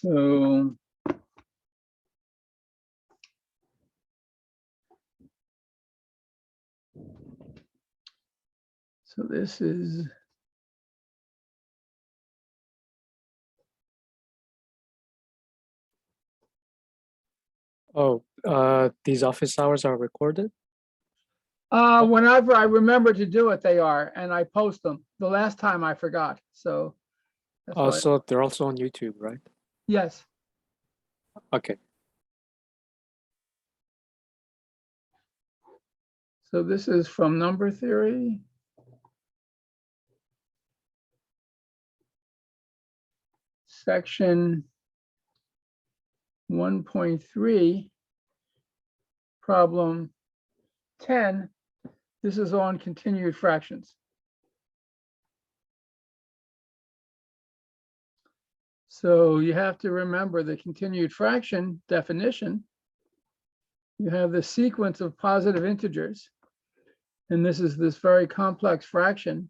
So this is these office hours are recorded? whenever I remember to do it, they are, and I post them. The last time I forgot, so that's why. So they're also on YouTube, right? Yes. Okay. So this is from number theory. Section 1.3, problem 10. This is on continued fractions. So you have to remember the continued fraction definition. You have the sequence of positive integers, and this is this very complex fraction.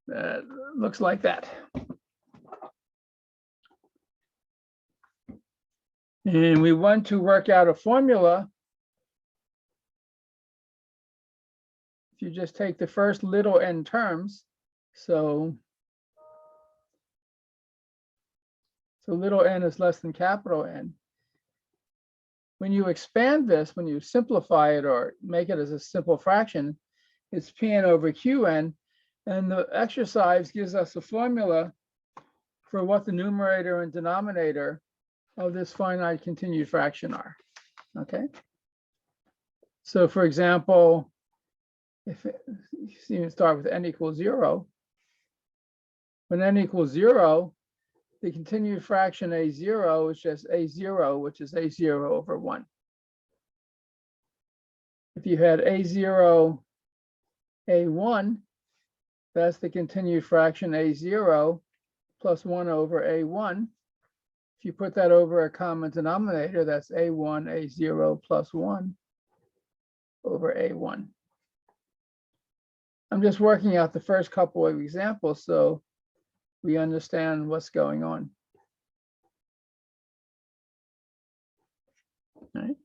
That looks like that. And we want to work out a formula. If you just take the first little n terms, so little n is less than capital N. When you expand this, when you simplify it or make it as a simple fraction, it's Pn over Qn. And the exercise gives us a formula for what the numerator and denominator of this finite continued fraction are. Okay. So for example, if you start with n equals 0, when n equals 0, the continued fraction a0 is just a0, which is a0 over 1. If you had a0, a1, that's the continued fraction a0 plus 1 over a1. If you put that over a common denominator, that's a1, a0 plus 1 over a1. I'm just working out the first couple of examples so we understand what's going on. All right.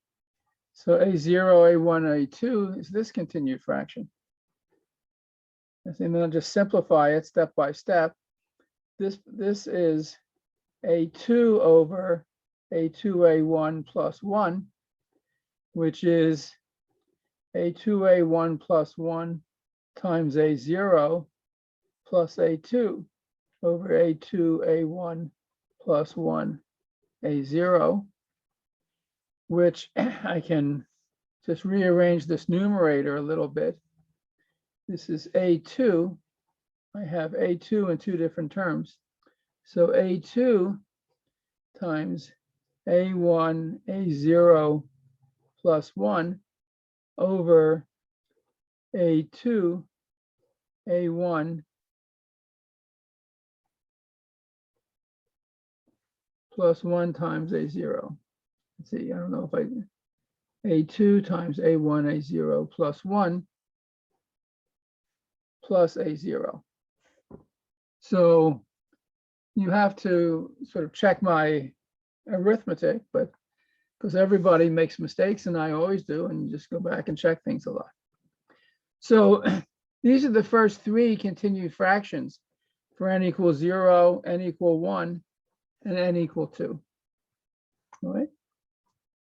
So a0, a1, a2 is this continued fraction. And then I'll just simplify it step by step. This is a2 over a2a1 plus 1, which is a2a1 plus 1 times a0 plus a2 over a2a1 plus 1 a0, which I can just rearrange this numerator a little bit. This is a2. I have a2 in two different terms. So a2 times a1, a0 plus 1 over a2, a1 plus 1 times a0. Let's see, I don't know if a2 times a1, a0 plus 1 plus a0. So you have to sort of check my arithmetic, but because everybody makes mistakes and I always do, and you just go back and check things a lot. So these are the first three continued fractions for n equals 0, n equal 1, and n equal 2. All right.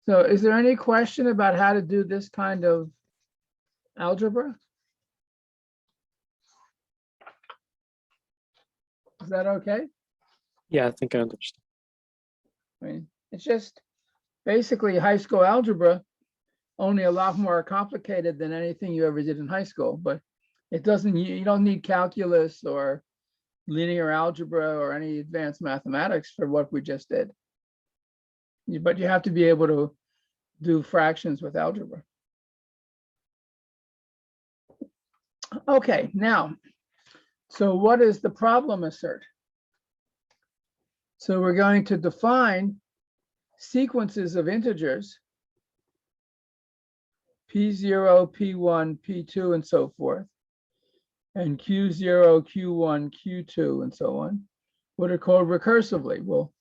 So is there any question about how to do this kind of algebra? Is that okay? Yeah, I think I understand. I mean, it's just basically high school algebra, only a lot more complicated than anything you ever did in high school, but it doesn't, you don't need calculus or linear algebra or any advanced mathematics for what we just did. But you have to be able to do fractions with algebra. Okay, now, so what is the problem assert? So we're going to define sequences of integers P0, P1, P2, and so forth, and Q0, Q1, Q2, and so on, what are called recursively. We'll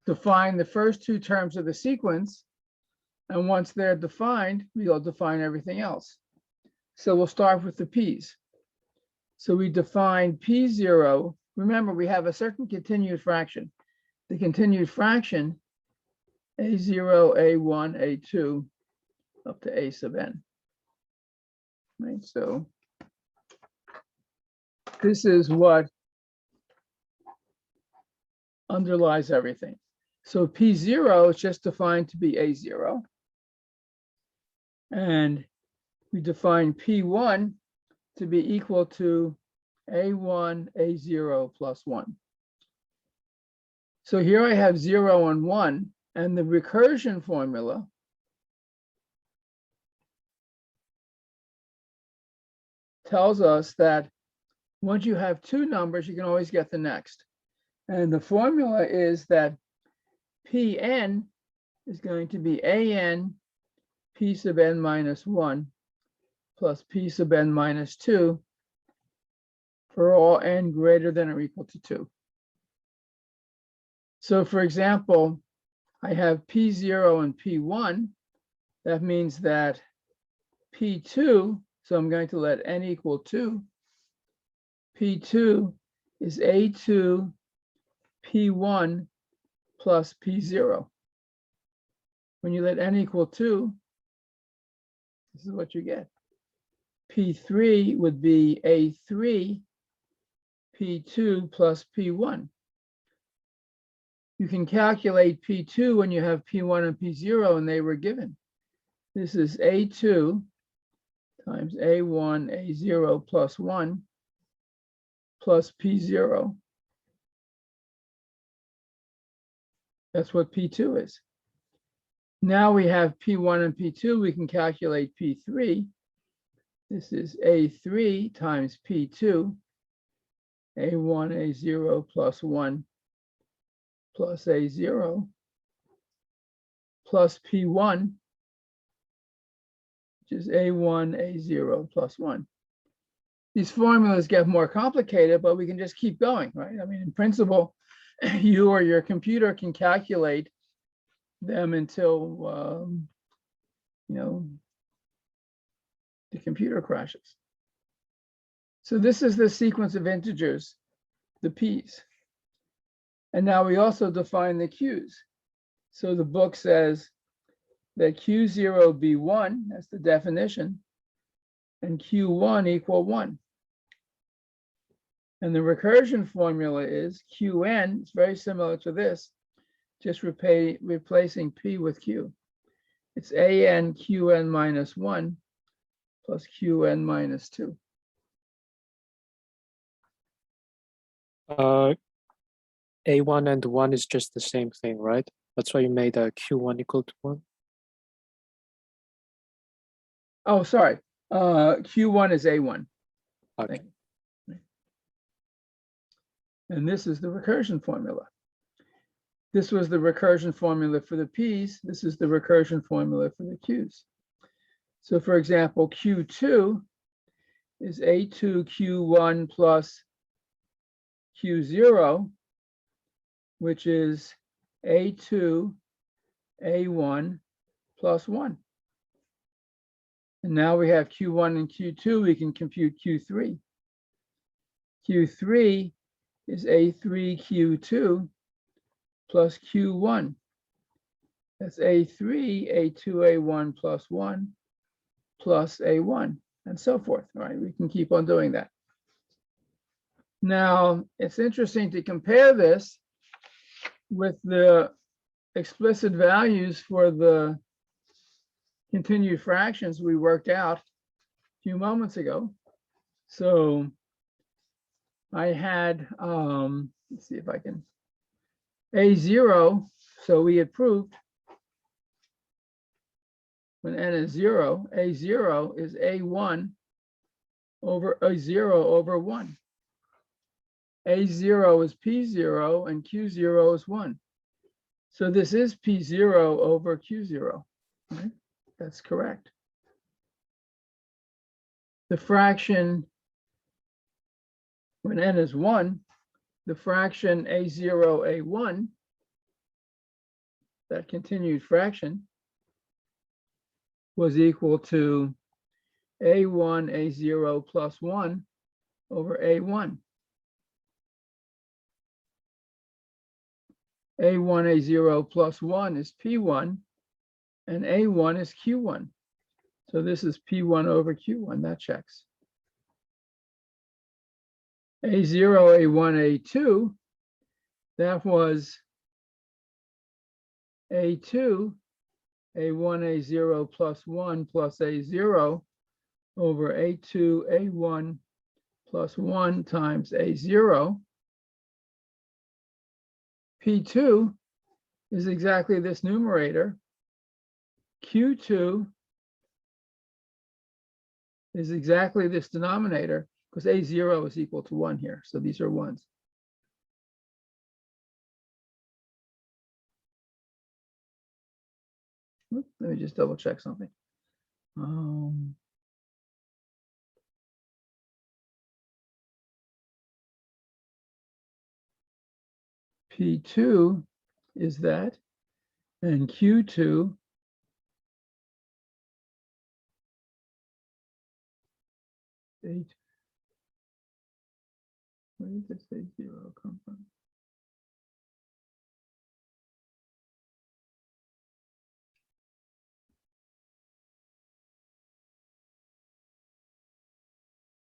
define the first two terms of the sequence, and once they're defined, we'll define everything else. So we'll start with the P's. So we define P0. Remember, we have a certain continued fraction. The continued fraction, A0, A1, A2, up to A sub n. Right, so this is what underlies everything. So P0 is just defined to be A0. And we define P1 to be equal to A1, A0 plus 1. So here I have 0 and 1, and the recursion formula tells us that once you have two numbers, you can always get the next. And the formula is that Pn is going to be An P sub n minus 1 plus P sub n minus 2 for all n greater than or equal to 2. So for example, I have P0 and P1. That means that P2, so I'm going to let n equal 2. P2 is A2 P1 plus P0. When you let n equal 2, this is what you get. P3 would be A3 P2 plus P1. You can calculate P2 when you have P1 and P0, and they were given. This is A2 times A1, A0 plus 1 plus P0. That's what P2 is. Now we have P1 and P2, we can calculate P3. This is A3 times P2, A1, A0 plus 1 plus A0 plus P1, which is A1, A0 plus 1. These formulas get more complicated, but we can just keep going, right? I mean, in principle, you or your computer can calculate them until, the computer crashes. So this is the sequence of integers, the P's. And now we also define the Q's. So the book says that Q0 be 1, that's the definition, and Q1 equal 1. And the recursion formula is Qn, it's very similar to this, just replacing P with Q. It's An Qn minus 1 plus Qn minus 2. A1 and 1 is just the same thing, right? That's why you made a Q1 equal to 1. Oh, sorry. Q1 is A1. Okay. And this is the recursion formula. This was the recursion formula for the P's. This is the recursion formula for the Q's. So for example, Q2 is A2 Q1 plus Q0, which is A2 A1 plus 1. And now we have Q1 and Q2, we can compute Q3. Q3 is A3 Q2 plus Q1. That's A3, A2, A1 plus 1 plus A1, and so forth, right? We can keep on doing that. Now, it's interesting to compare this with the explicit values for the continued fractions we worked out a few moments ago. So I had, let's see if I can, A0, so we had proved when n is 0, A0 is A1 over A0 over 1. A0 is P0 and Q0 is 1. So this is P0 over Q0. Right? That's correct. the fraction, when n is 1, the fraction a0, a1, that continued fraction, was equal to a1, a0 plus 1 over a1. A1, A0 plus 1 is P1, and A1 is Q1. So this is P1 over Q1, that checks. A0, A1, A2, that was A2, A1, A0 plus 1 plus A0 over A2, A1 plus 1 times A0. P2 is exactly this numerator. Q2 is exactly this denominator, because A0 is equal to 1 here. So these are 1s. Let me just double check something. P2 is that, and Q2 8. Where did this A0 come from?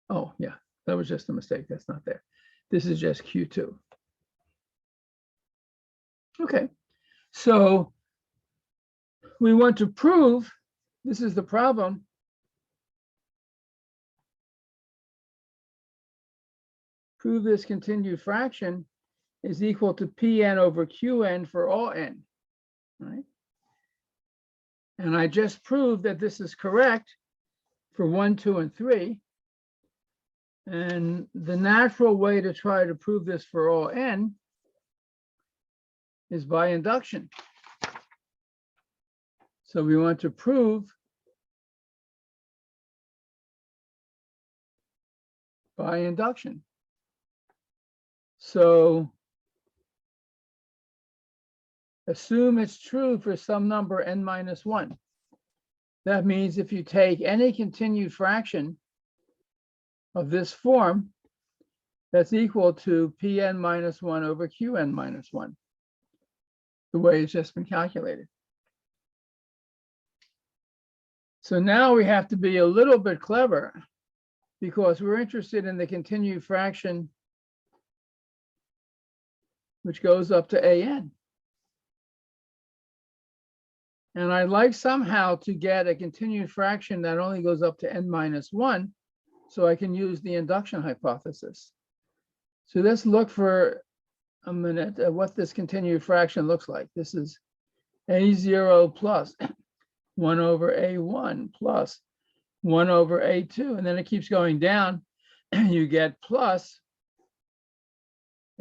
Oh, yeah, that was just a mistake. That's not there. This is just Q2. Okay, so we want to prove, this is the problem. Prove this continued fraction is equal to Pn over Qn for all n, right? And I just proved that this is correct for 1, 2, and 3. And the natural way to try to prove this for all n is by induction. So we want to prove by induction. So assume it's true for some number n minus 1. That means if you take any continued fraction of this form, that's equal to Pn minus 1 over Qn minus 1, the way it's just been calculated. So now we have to be a little bit clever, because we're interested in the continued fraction which goes up to an. And I'd like somehow to get a continued fraction that only goes up to n minus 1, so I can use the induction hypothesis. So let's look for a minute at what this continued fraction looks like. This is a0 plus 1 over a1 plus 1 over a2, and then it keeps going down. You get plus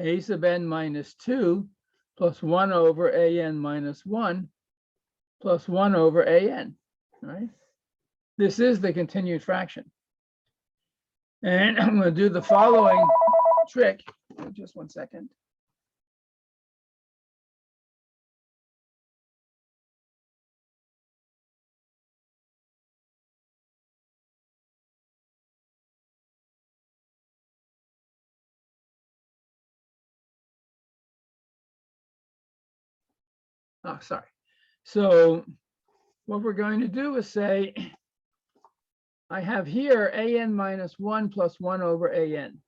a sub n minus 2 plus 1 over an minus 1 plus 1 over an, right? This is the continued fraction. And I'm going to do the following trick. Just 1 second. Oh, sorry. So what we're going to do is say, I have here an minus 1 plus 1 over an.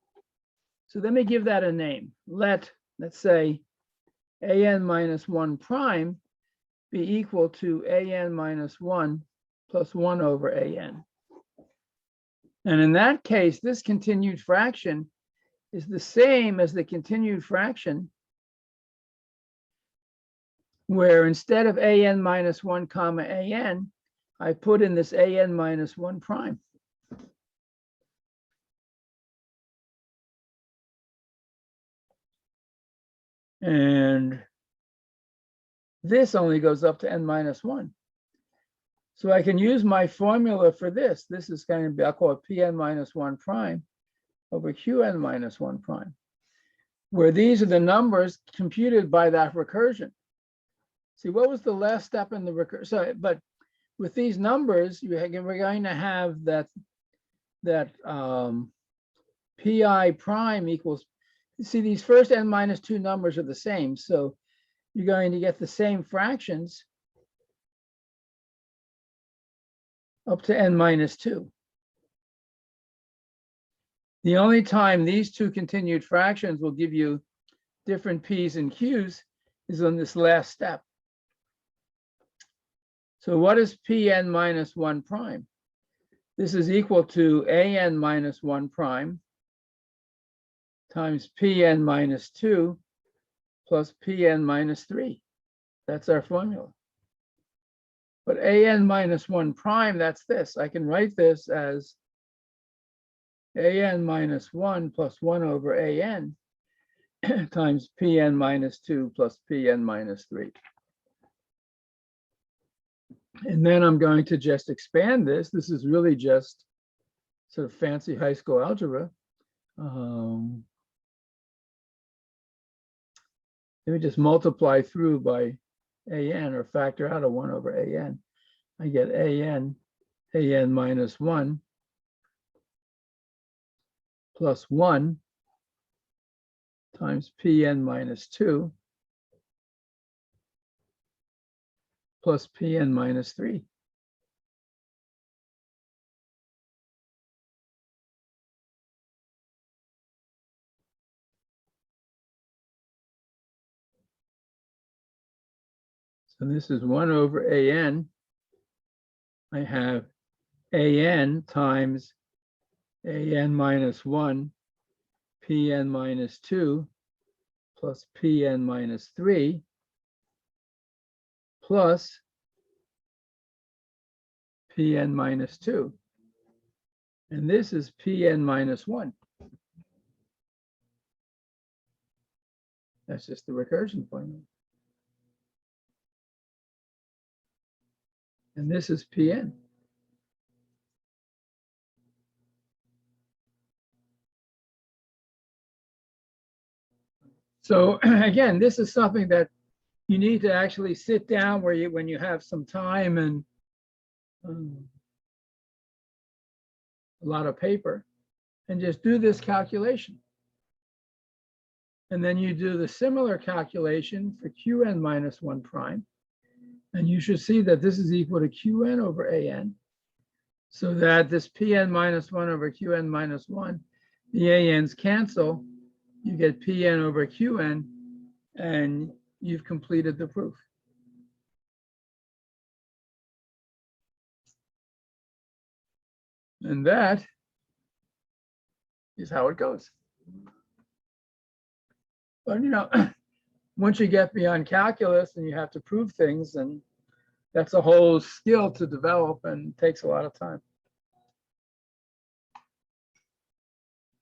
So let me give that a name. Let's say an minus 1 prime be equal to an minus 1 plus 1 over an. And in that case, this continued fraction is the same as the continued fraction where instead of an minus 1 comma an, I put in this an minus 1 prime. And this only goes up to n minus 1. So I can use my formula for this. This is going to be, I'll call it Pn minus 1 prime over Qn minus 1 prime, where these are the numbers computed by that recursion. See, what was the last step in the recursion? So, but with these numbers, we're going to have that pi prime equals, see, these first n minus 2 numbers are the same. So you're going to get the same fractions up to n minus 2. The only time these two continued fractions will give you different p's and q's is on this last step. So what is Pn minus 1 prime? This is equal to An minus 1 prime times Pn minus 2 plus Pn minus 3. That's our formula. But An minus 1 prime, that's this. I can write this as An minus 1 plus 1 over An times Pn minus 2 plus Pn minus 3. And then I'm going to just expand this. This is really just sort of fancy high school algebra. Let me just multiply through by An, or factor out a 1 over An. I get An minus 1 plus 1 times Pn minus 2 plus Pn minus 3. So this is 1 over An. I have An times An minus 1, Pn minus 2, plus Pn minus 3, plus Pn minus 2. And this is Pn minus 1. That's just the recursion formula. And this is Pn. So again, this is something that you need to actually sit down where when you have some time and a lot of paper, and just do this calculation. And then you do the similar calculation for Qn minus 1 prime. And you should see that this is equal to Qn over An. So that this Pn minus 1 over Qn minus 1, the Ans cancel. You get Pn over Qn, and you've completed the proof. And that is how it goes. But, you know, once you get beyond calculus and you have to prove things, and that's a whole skill to develop and takes a lot of time.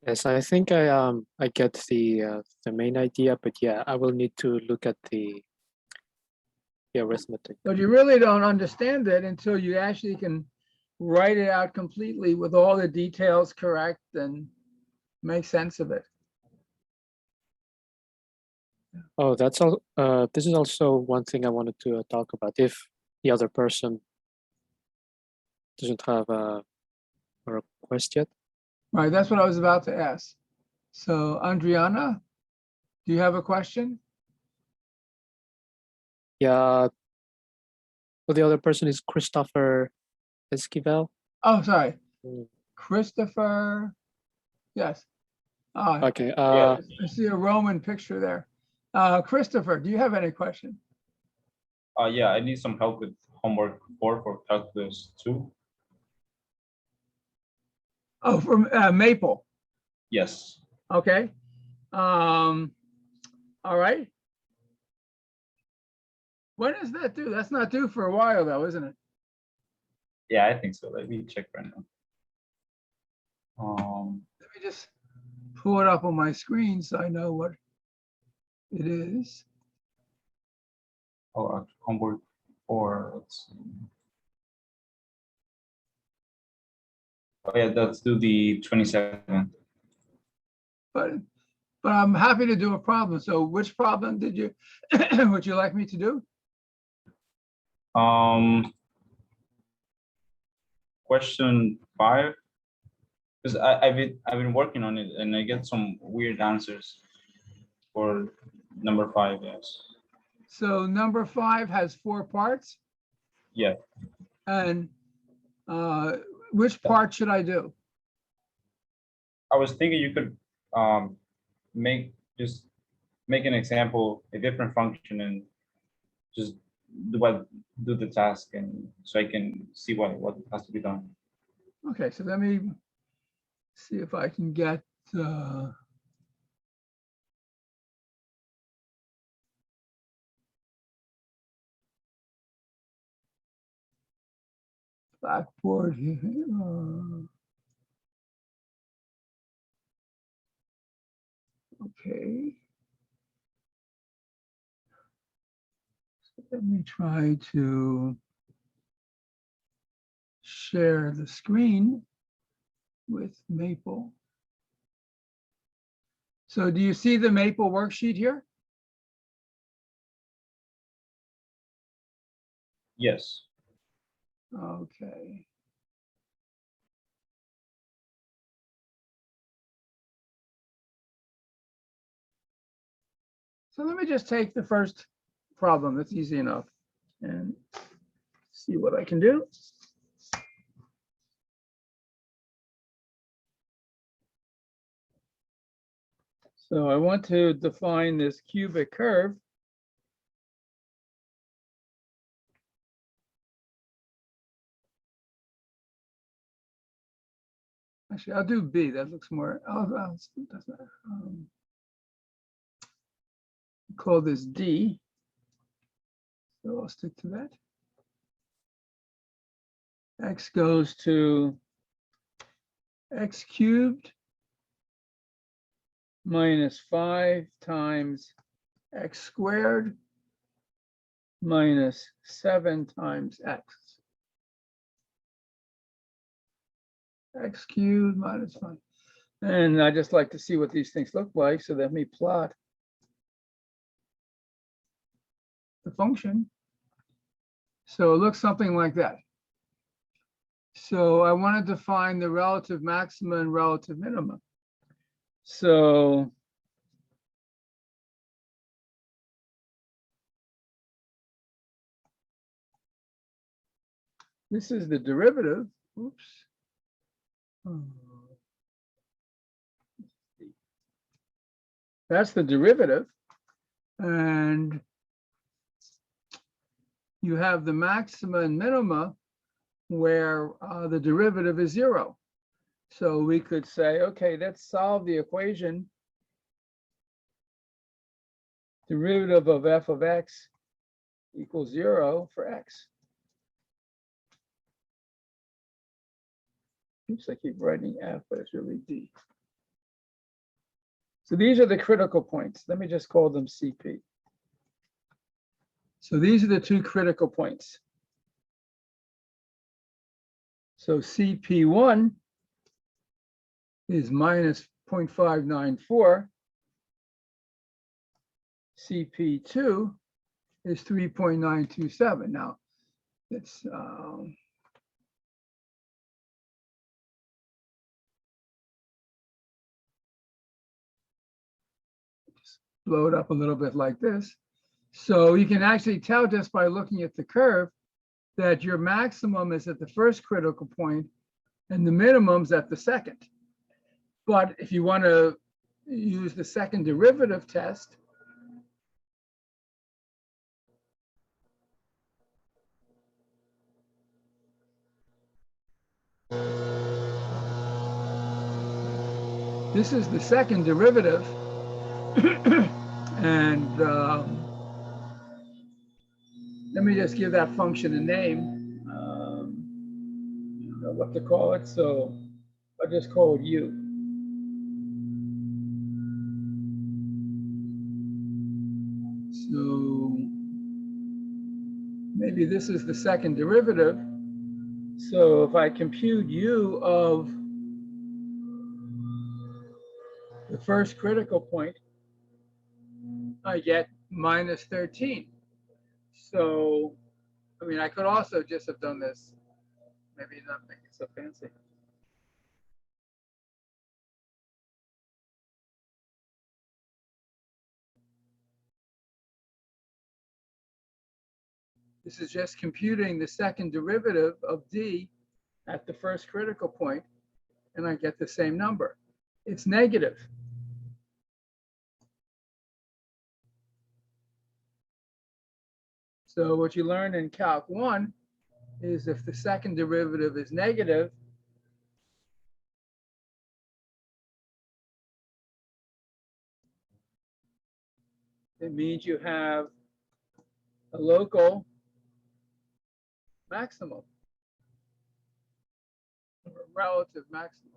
Yes, I think I get the main idea, but yeah, I will need to look at the arithmetic. But you really don't understand it until you actually can write it out completely with all the details correct and make sense of it. Oh, that's all. This is also one thing I wanted to talk about. If the other person doesn't have a request yet. Right, that's what I was about to ask. So, Adriana, do you have a question? Yeah. Well, the other person is Christopher Esquivel. Oh, sorry. Mm. Christopher. Yes. Okay. I see a Roman picture there. Christopher, do you have any question? Yeah, I need some help with homework 4 for calculus 2. Oh, from Maple. Yes. Okay. All right. When is that due? That's not due for a while though, isn't it? Yeah, I think so. Let me check right now. Let me just pull it up on my screen so I know what it is. Oh, homework 4. Let's see. Oh yeah, let's do the 27th. But I'm happy to do a problem. So which problem did you, would you like me to do? Question 5, because I've been working on it and I get some weird answers for number 5. Yes. So number 5 has 4 parts. Yeah. And which part should I do? I was thinking you could make an example, a different function, and just do the task, and so I can see what has to be done. Okay, so let me see if I can get Blackboard here. Okay. So let me try to share the screen with Maple. So do you see the Maple worksheet here? Yes. Okay. So let me just take the first problem. That's easy enough and see what I can do. So I want to define this cubic curve. Actually, I'll do B. That looks more. Call this D. So I'll stick to that. X goes to x cubed minus 5 times x squared minus 7 times x. X cubed minus 5. And I just like to see what these things look like. So let me plot the function. So it looks something like that. So I want to define the relative maxima and relative minima. So this is the derivative. Oops. That's the derivative. And you have the maxima and minima where the derivative is 0. So we could say, okay, let's solve the equation. Derivative of f of x equals 0 for x. Oops, I keep writing f, but it's really d. So these are the critical points. Let me just call them CP. So these are the 2 critical points. So CP1 is minus 0.594. CP2 is 3.927. Now, it's just blow it up a little bit like this. So you can actually tell just by looking at the curve that your maximum is at the first critical point and the minimum's at the second. But if you want to use the second derivative test, this is the second derivative. And let me just give that function a name. I don't know what to call it, so I'll just call it U. So maybe this is the second derivative. So if I compute U of the first critical point, I get minus 13. So, I mean, I could also just have done this, maybe not make it so fancy. This is just computing the second derivative of d at the first critical point, and I get the same number. It's negative. So what you learned in Calc 1 is if the second derivative is negative, it means you have a local maximum, or a relative maximum.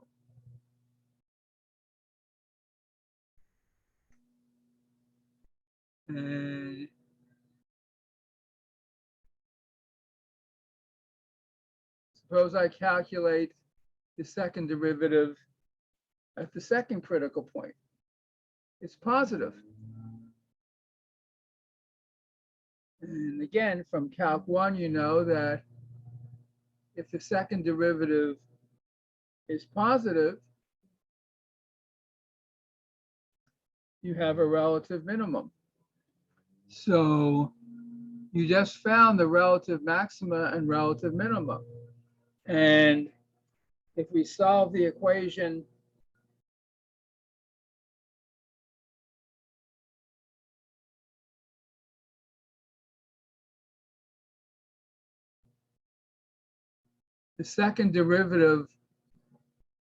And suppose I calculate the second derivative at the second critical point. It's positive. And again, from Calc 1, you know that if the second derivative is positive, you have a relative minimum. So you just found the relative maxima and relative minimum. And if we solve the equation the second derivative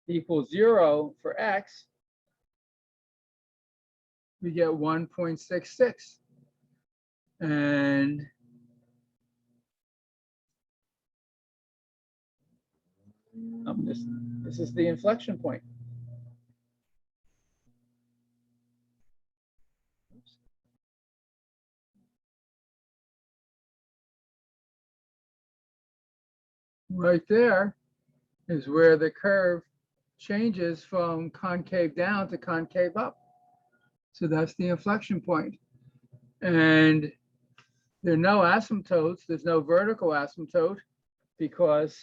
equals 0 for x, we get 1.66. And this is the inflection point. Right there is where the curve changes from concave down to concave up. So that's the inflection point. And there are no asymptotes. There's no vertical asymptote because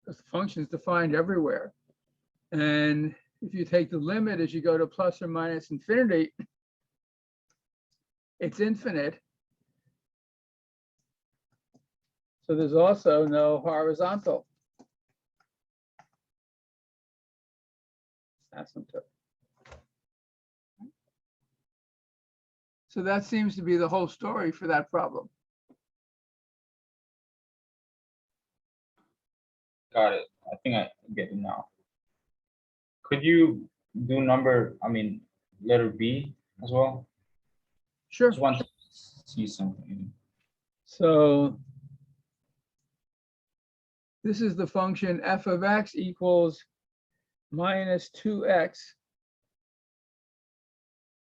the function is defined everywhere. And if you take the limit as you go to plus or minus infinity, it's infinite. So there's also no horizontal asymptote. So that seems to be the whole story for that problem. Got it. I think I get it now. Could you do letter B as well? Sure. Just want to see something. So this is the function f of x equals minus 2x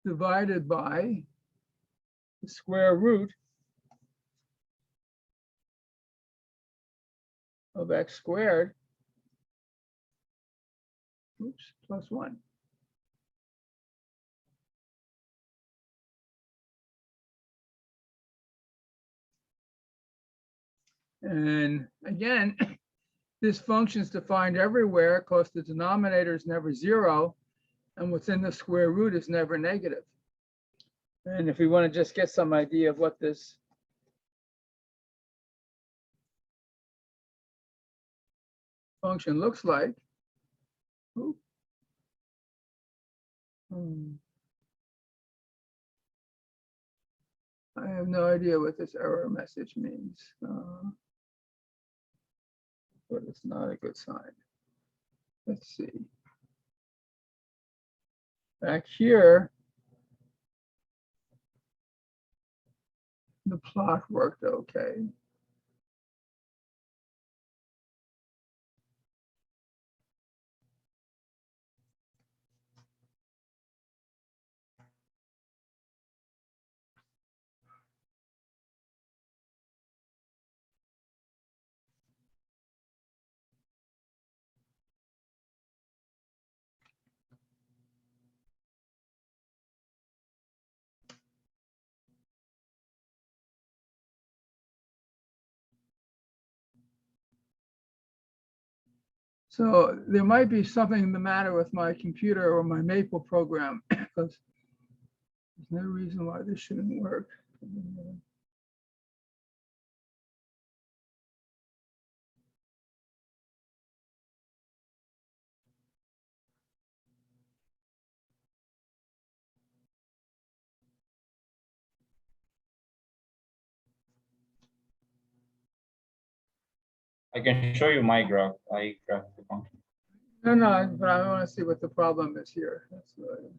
divided by the square root of x squared, plus 1. And again, this function is defined everywhere because the denominator is never 0, and what's in the square root is never negative. And if we want to just get some idea of what this function looks like, I have no idea what this error message means, but it's not a good sign. Let's see. Back here, the plot worked okay. So there might be something the matter with my computer or my Maple program, because there's no reason why this shouldn't work. I can show you my graph. I graph the function. No, but I want to see what the problem is here. That's what I-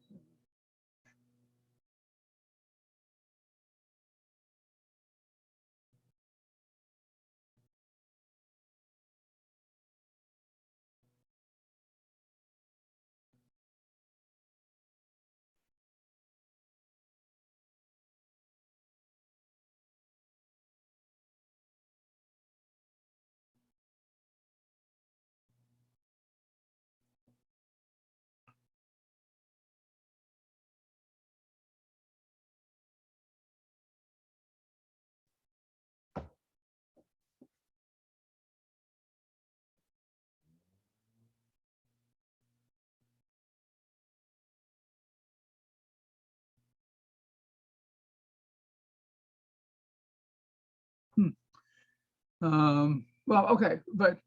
Well, okay, but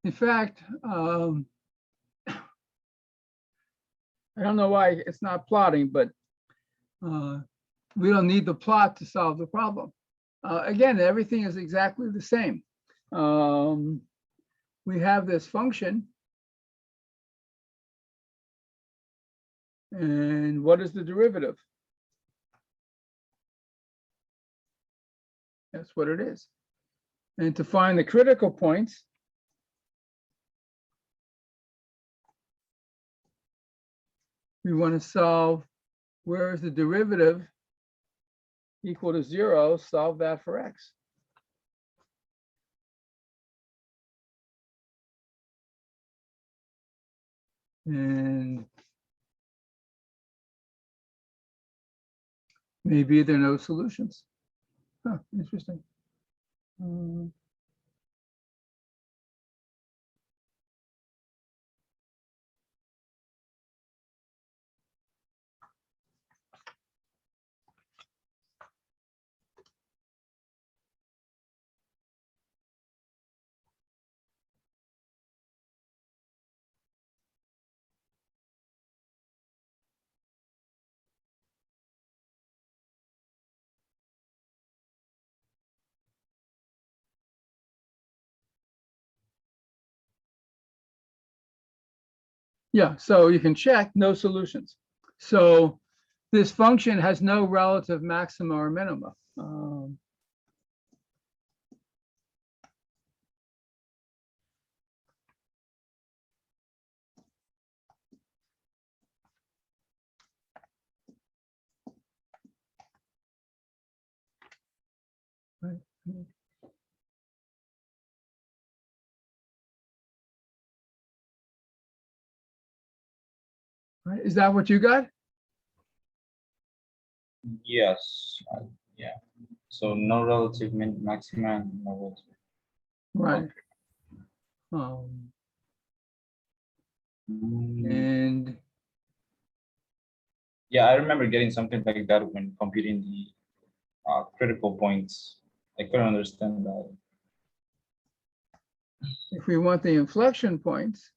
in fact, I don't know why it's not plotting, but we don't need the plot to solve the problem. Again, everything is exactly the same. We have this function. And what is the derivative? That's what it is. And to find the critical points, we want to solve where is the derivative equal to 0, solve that for x. And maybe there are no solutions. Huh, interesting. Yeah, so you can check no solutions. So this function has no relative maxima or minima. Right. Right. Is that what you got? Yes. Yeah. So no relative maxima, and no relative. Right. Okay. And Yeah, I remember getting something like that when computing the critical points. I couldn't understand that. if we want the inflection points,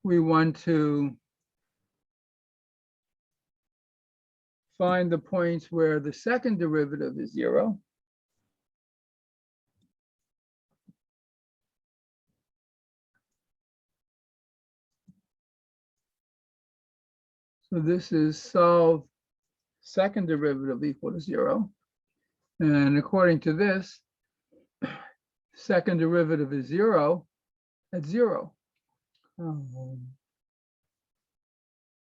we want to find the points where the second derivative is 0. So this is solve second derivative equal to 0. And according to this, second derivative is 0 at 0. And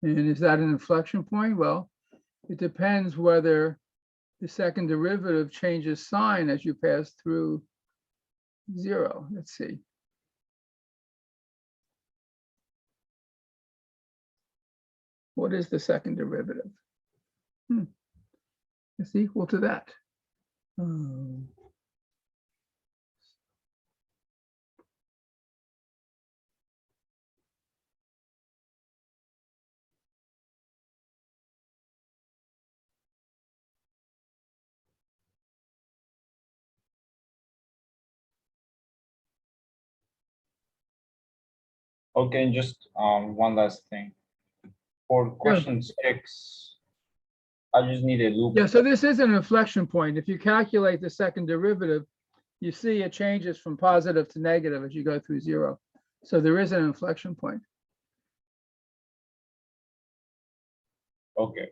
is that an inflection point? Well, it depends whether the second derivative changes sign as you pass through 0. Let's see. What is the second derivative? It's equal to that. Okay, and just one last thing. For question 6, I just need a loop. Yeah, so this is an inflection point. If you calculate the second derivative, you see it changes from positive to negative as you go through 0. So there is an inflection point. Okay.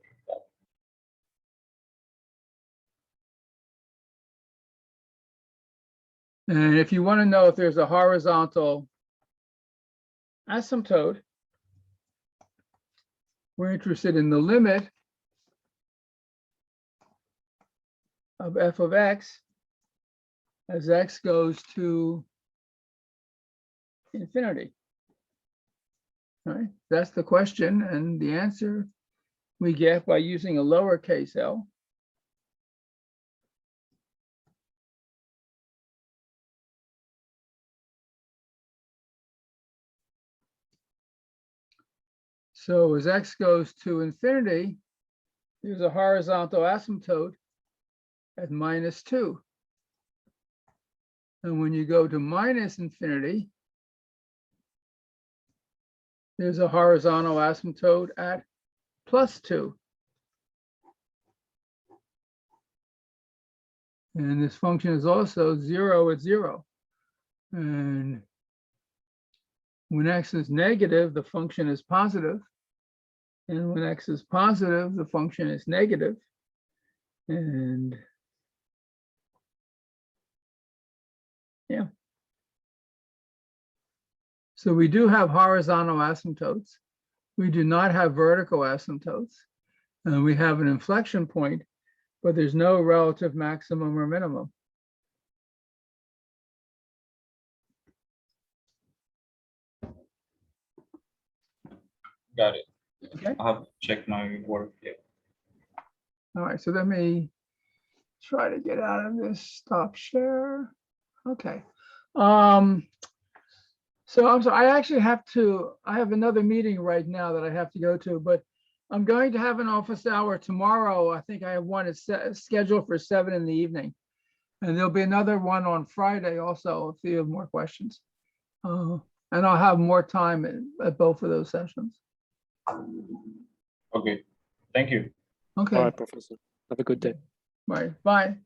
And if you want to know if there's a horizontal asymptote, we're interested in the limit of f of x as x goes to infinity. All right, that's the question, and the answer we get by using a lowercase l. So as x goes to infinity, there's a horizontal asymptote at -2. And when you go to minus infinity, there's a horizontal asymptote at +2. And this function is also 0 at 0. And when x is negative, the function is positive. And when x is positive, the function is negative. And yeah. So we do have horizontal asymptotes. We do not have vertical asymptotes. And we have an inflection point, but there's no relative maximum or minimum. Got it. Okay. I have to check my work here. All right, so let me try to get out of this stop share. Okay. So I'm sorry, I actually I have another meeting right now that I have to go to, but I'm going to have an office hour tomorrow. I think I have one scheduled for 7 in the evening. And there'll be another one on Friday also, if you have more questions. And I'll have more time at both of those sessions. Okay, thank you. Okay, All right, Professor. Have a good day. right, bye.